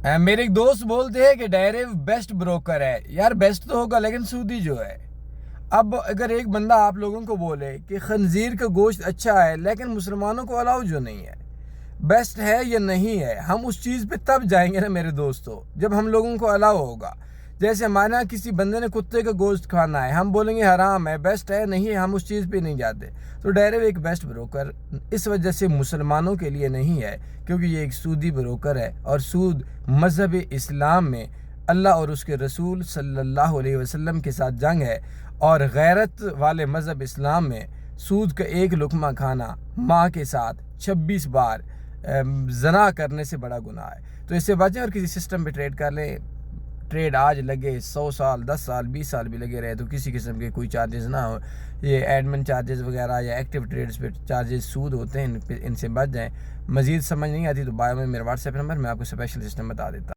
میرے ایک دوست بولتے ہیں کہ ڈیریو بیسٹ بروکر ہے. یار بیسٹ تو ہوگا لیکن سودی جو ہے. اب اگر ایک بندہ آپ لوگوں کو بولے کہ خنزیر کا گوشت اچھا ہے لیکن مسلمانوں کو الاؤ جو نہیں ہے، بیسٹ ہے یا نہیں ہے، ہم اس چیز پہ تب جائیں گے نا میرے دوستو جب ہم لوگوں کو الاؤ ہوگا. جیسے مانا کسی بندے نے کتے کا گوشت کھانا ہے، ہم بولیں گے حرام ہے، بیسٹ ہے نہیں ہے، ہم اس چیز پہ نہیں جاتے. تو ڈیریو ایک بیسٹ بروکر اس وجہ سے مسلمانوں کے لیے نہیں ہے کیونکہ یہ ایک سودی بروکر ہے، اور سود مذہب اسلام میں اللہ اور اس کے رسول صلی اللہ علیہ وسلم کے ساتھ جنگ ہے. اور غیرت والے مذہب اسلام میں سود کا ایک لقمہ کھانا ماں کے ساتھ 26 بار زنا کرنے سے بڑا گناہ ہے. تو اس سے بچیں اور کسی سسٹم پہ ٹریڈ کر لیں. ٹریڈ آج لگے 100 سال 10 سال 20 سال بھی لگے رہے تو کسی قسم کے کوئی چارجز نہ ہو. یہ ایڈمن چارجز وغیرہ یا ایکٹیو ٹریڈز پہ چارجز سود ہوتے ہیں، ان سے بچ جائیں. مزید سمجھ نہیں آتی تو بایو میں میرا واٹس ایپ نمبر، میں آپ کو اسپیشل سسٹم بتا دیتا ہوں.